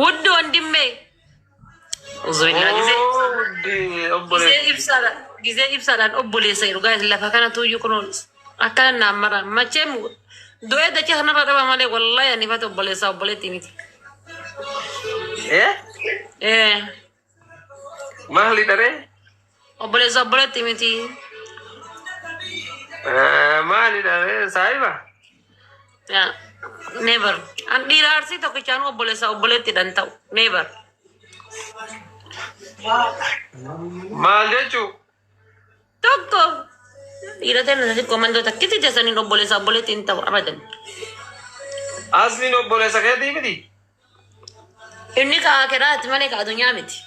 ውድ ወንድሜ ኡዝቢላ ጊዜ ኢብሳዳን ኦቦሌሰ ይሩ ጋይስ ለፈ ከነቱ ይኩኑን አካና አመራ መቼም ዶዬ ደቼ ከነራ ደባ ማለ ወላሂ አኒፋት ኦቦሌሳ ኦቦሌቲ ሚቲ ማህሊ ደሬ ኦቦሌሳ ኦቦሌቲ ሚቲ ማህሊ ደሬ ሳይባ ያ ኔቨር አንዲራ አርሲ ተከቻኑ ኦቦሌሳ ኦቦሌቲ ደንታው ኔቨር maal jechuun tokko dhiirota nasi komandoota akkiti teessanii obboleessa obboleetti hin ta'u abadan. asliin obboleessa keetii miti. Inni kaa kiraati malee kaa addunyaa miti.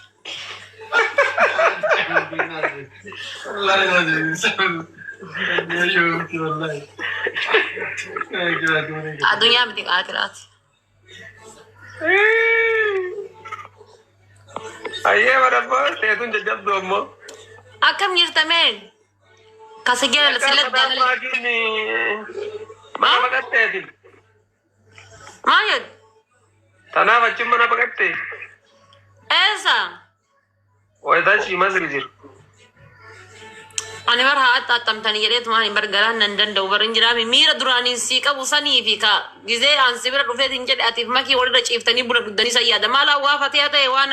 Addunyaa miti kaa kiraati. ayyee barabba teetun jajjabdu ammoo. Akkam jirtameen kasagee silat jaalala. Mana baqatteeti. Maal jedhu? Tanaaf achiin mana baqattee. Eessa? Wayitaa shii masri jiru. Ani bar haa attamtanii jedheetu maal hin bargaraan nan danda'u bar hin jiraami miira duraaniin sii qabu sanii fi ka gizee aansi bira dhufeetiin jedhe atiif makii walirra ciiftanii buna dhuddanii sayyaada maal waa fatee ta'e waan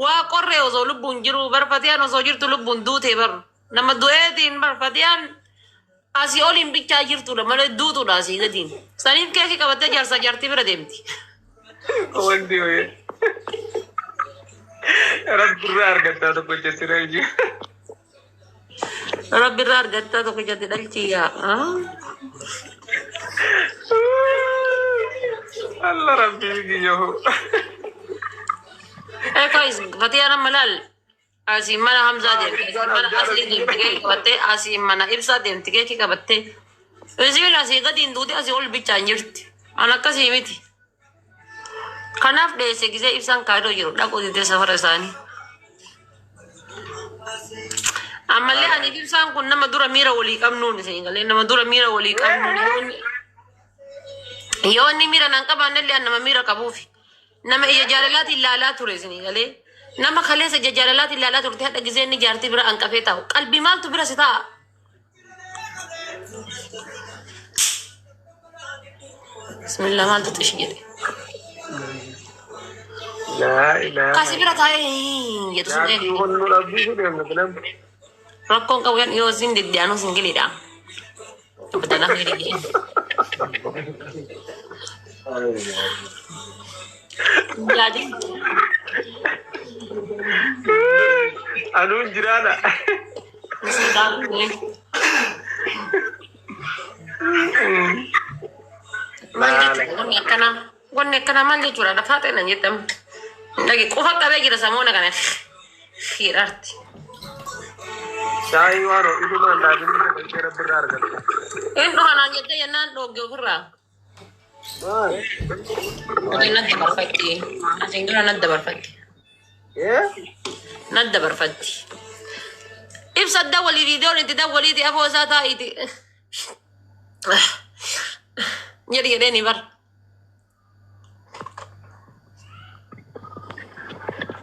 waa qorree osoo lubbuun jiru barfatiyaan osoo jirtu lubbuun duute bar nama du'eetiin barfatiyaan asii oliin bichaa jirtudha malee duutudha asii gatiin saniif keekii qabattee jaarsaa jaartii bira deemti. Wanti wayii. Rabbirraa argattaa tokko jechuudha iyyuu. Rabbirraa argattaa tokko jette dhalchiyaa. Allah rabbii kiyyoo. Guys, fatiyaan amma laal asii mana Hamzaa deemti mana Aslii deemti keekii qabattee asii mana Ibsaa deemti keekii qabattee isiin asii gatiin duute asii ol bichaan jirti an akkasii miti. Kanaaf dheesse gisee ibsaan kaayidoo jiru dhaquu didee safara isaanii. Ammallee aniif ibsaan kun nama dura miira walii qabnuun isin galee nama dura miira walii qabnuun yoo inni miira nan qabaannellee an nama miira qabuufi. Nama ija jaalalaati ilaalaa ture isin galee nama kaleessa ija jaalalaati ilaalaa turte hadha gisee inni jaartii bira hanqafee taa'u qalbii maaltu bira si ta'a. Bismillah maaltu xishi jedhe. Kasih bira taa'ee jedhu sun rakkoon qabu yan yoo sin deddeebi'anuu sin giliidha. Badanaaf hiriiree. Jadi, anuun jiraadha. Wanni akkana maal jechuudha lafaa ta'e nan jedhamu. Dhagi qofa qabee jira samoona kana hidhaarti. Shaayii waan ho'isumaan daadhiin dhaqee rabbirraa argatta. Inni dhufanaan jettee yennaan dhoogge ofirraa. Ati nadda barfatti. Asin dura nadda barfatti. Nadda barfatti. Ibsa dawwalii viidiyoon itti dawwaliiti afoo isaa taa'iiti. Jedhi jedhee ni bara.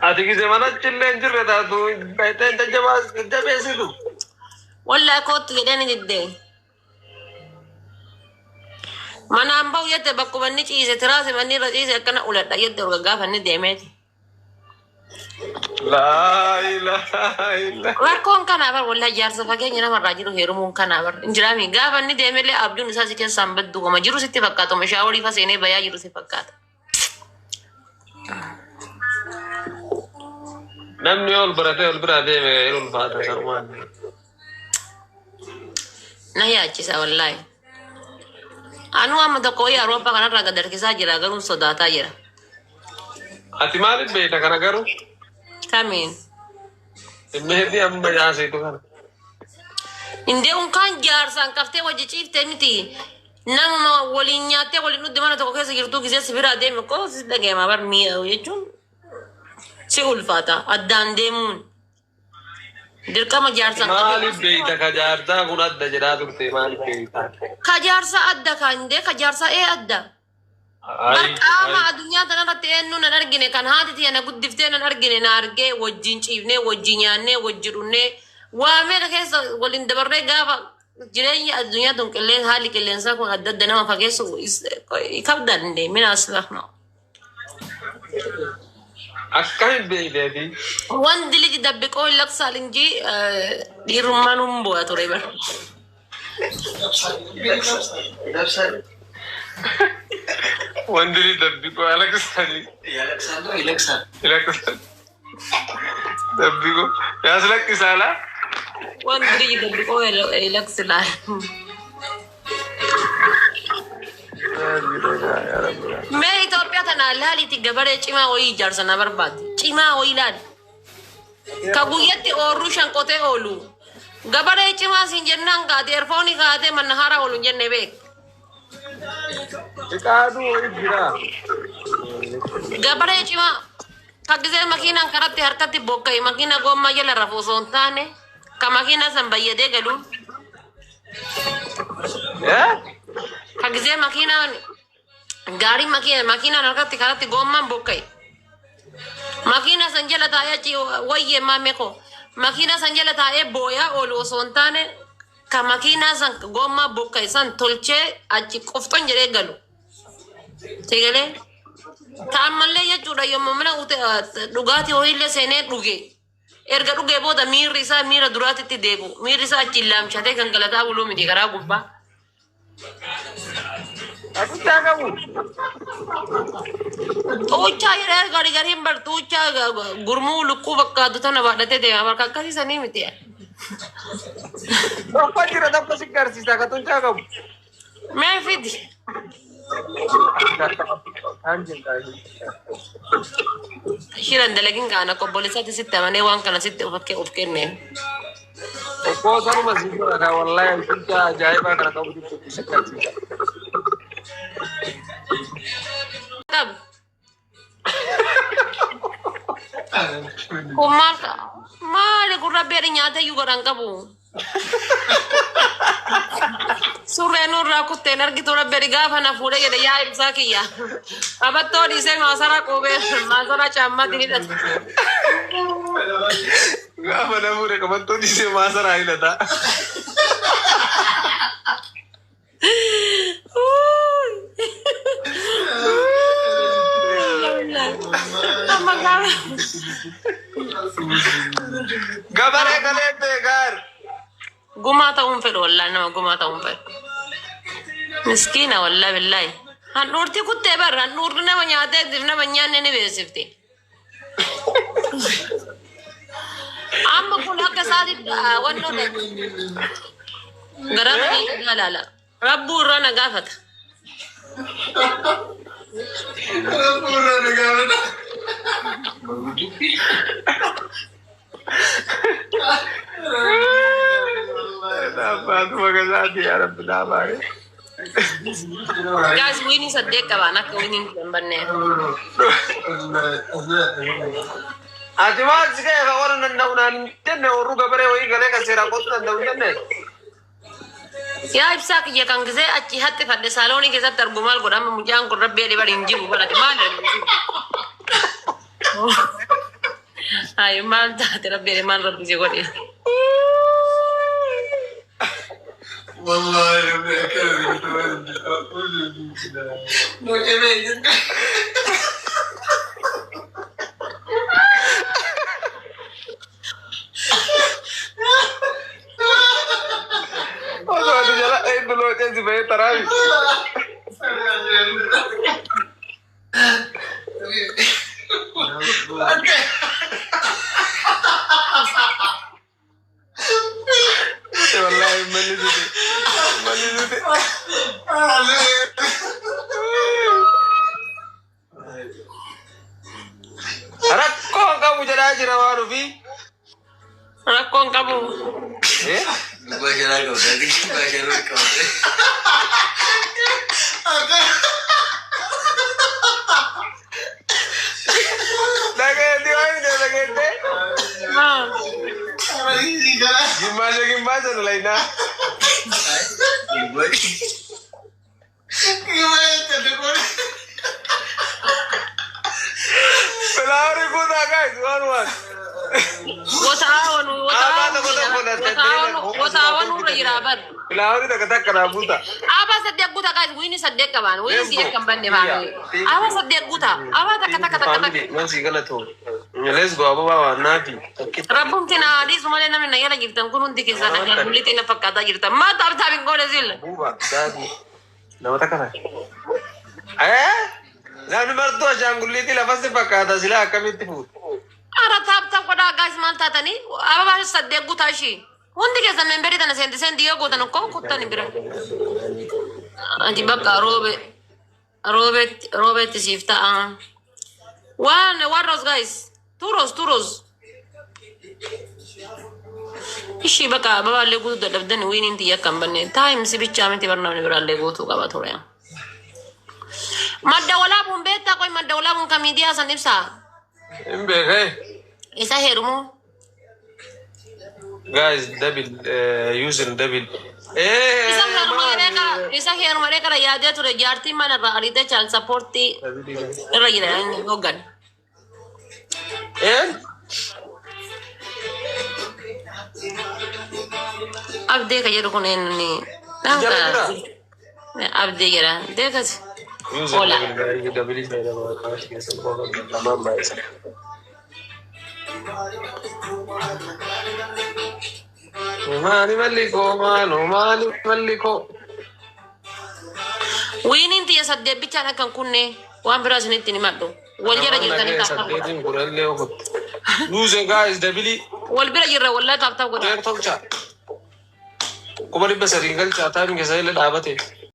Ati gisee mana chillee hin jirre taatu baay'een jabeessitu. Wallaahi kootu jedhee ni diddee. Mana ambau yette bakkuma inni ciise tiraase manni irra ciise akkana uladha yette urga gaafa inni deemeeti. Laa ilaaha illa. Rakkoon kanaa bar wallaahi jaarsa fageenya namarraa jiru heerumuun kanaa bar injiraami gaafa inni deemellee abjuun isaa si keessaan baddu goma jiru sitti fakkaatu mashaaworii fa seenee bayaa jiru si fakkaata. Namni ol baratee ol biraa deeme ulfaata sarmaan. Na yaachisa wallaahi. Anu amma tokko wayii Awurooppaa kanarraa gad harkisaa jira garuu sodaataa jira. Ati maaliif beekta kana garuu? Kamiin? Meetii amma yaasitu kana. Indee unkaan jaarsaan kaftee wajji ciiftee miti. Nama waliin nyaattee waliin dhudde mana tokko keessa jirtuu gisee si biraa deeme koo si dhageema bar mi'aawu jechuun si ulfaata addaan deemuun. Dirqama jaarsaan maaliif beekta ka jaarsaa kun adda jedhaa turte maaliif beekta? Ka jaarsaa adda kan indee ka jaarsaa adda. Barqaama addunyaa tanarratti eenyu nan argine kan haati tiyya na guddiftee nan argine na argee wajjin ciifnee wajjin nyaannee wajjin dhunnee waa meeqa keessa waliin dabarree gaafa jireenya addunyaa tun qilleensa haalli qilleensaa kun adda adda nama fageessu kabdan deemina asirra. Akkamin beeyleeti. Wanti liji dabbiqoo laksaa linjii dhiirummaan humbu'a ture bara. Wanti liji dabbiqoo alaksanii. Ilaksan. Dabbiqoo. Yaas lakkisaa laa. Wanti liji dabbiqoo laksilaa. Mee Itoophiyaa tana laalitti gabaree cimaa wayii ijaarsa na barbaade. Cimaa wayii laali. Ka guyyatti oorruu shanqotee oolu. Gabaree cimaa siin jennaan kaate erfooni kaatee manna haaraa oolu jenne beek. Ikaaduu wayii jira. Gabaree cimaa. Ka gisee makiinaan karatti harkatti bokka'e makiina gommaa jala rafuu osoo hin taane ka makiina san bayyadee galuun. Kagisee makiinaan gaarii makiinaan harkatti karatti gommaan bokka'e. Makiina san jala taa'ee achi wayyee maameko. Makiina san jala taa'ee booyaa oolu osoo hin taane ka makiina san gommaa bokka'e san tolchee achi qofton jedhee galu. Tegalee ta'ammallee jechuudha yommuu mana dhugaatii ho'iillee seenee dhuge. Erga dhugee booda miirri isaa miira duraatitti deebi'u. Miirri isaa achi laamshatee kan galataa buluu miti karaa gubbaa. Akuchaa qabu. Tuuchaa jedhee gariin bar tuuchaa gurmuu lukkuu fakkaatu tana baadhatee deema bakka akkasiisanii miti. Tokko jira tokko si garsiisa ka tuuchaa qabu. Mee fidi. Shiran dalagin kaana qobboleessaatti sitti amanee waan kana sitti of kenneen. Okkoo sanuma si jira ka wallahi tuuchaa ajaa'ibaa kana qabu jechuudha si garsiisa. Kab. Kumaal maali kun rabbi nyaata iyyuu godhan qabu. Surreen nurraa kutteen argitu rabbi gaafa na fuudhee jedhe yaa ibsaa kiyya. Qabattoo dhiisee maasaraa qubee maasaraa caammaatiin hidhata. Gaafa na fuudhee qabattoo dhiisee maasaraa hidhata. Gabaree kaleettee gaar. Gumaa ta'uun fedhu wallaahi nama gumaa ta'uun fedhu. Miskiina wallaahi billaahi. Handhuurtii kuttee barra handhuurri nama nyaatee nama nyaanne ni beeksifti. Amma kun akka isaatiif wannoo garaa ta'e ilaala. Rabbuu irraa na gaafata. Faatuma gazaati yaa rabbi naa baare. Guys, winning saddeet qabaan akka winning hin banne. Ati maal si ga'e kan warra danda'uudhaan jenne warru gabaree wayii galee kan seeraan qotu danda'u jenne. Yaa ibsaa kiyya kan gisee achi hatti fadde saaloonii keessatti argu maal godhama mucaan kun rabbi edee bari hin jiru barate maal ayi maal taate rabbi edee maal rabbi si godhe. Wallahi rabbi si ve tarabi. Wallahi mali zuti. Rakkoon qabu jedhaa jira waan ofii. Rakkoon qabu. Bajaraa qabda. Bajaraa qabda. Dhageetti waayee dhageette. Gimmaasha lainaa. Gimmaasha guys, one. وتعاونوا وتعاونوا رجال Ilaawari takka na buta. Aba saddeq guta guys, wini saddeq kaban, wini siya kan bande ba. Aba saddeq guta, aba takka. Mansi galato. Let's go aba wa nafi. Rabbum tina di sumale na na yala girtan kunun dikisa na buliti na fakada girtan. Ma tab tabin gole zil. Buba, dadi. Nawa takka na. Nami marto janguliti la fase fakada sila kamiti fu. Ara tab koda guys man tatani, aba ba saddeq guta shi. Hundi ke zaman beri tanah sendi yo go tanah kau kutan ni bira. Anti baka Robert sifta one rows guys, two rows. Ishi baka baba legu tu dapat dan winning tiya kambannya. Time si bicara mesti pernah ni bira legu tu kabat thora ya. Madda wala pun beta koi madda wala pun kami dia sanib sa. Imbe hey. Isa herumu. Guys, double using double. Isa heru mereka la yade tu rejarti mana rarite chal supporti. Rajida ni hogan. अब देख ये रुको नहीं अब देख रहा देख बोला Mani maliko. Winin tiya sadde bicara kan kunne wan beras ni tini madu. Wal jira jira tani tak. Lose guys double. Wal bira jira wallahi tak tak. Kau beri besar tinggal catatan ke saya le dapat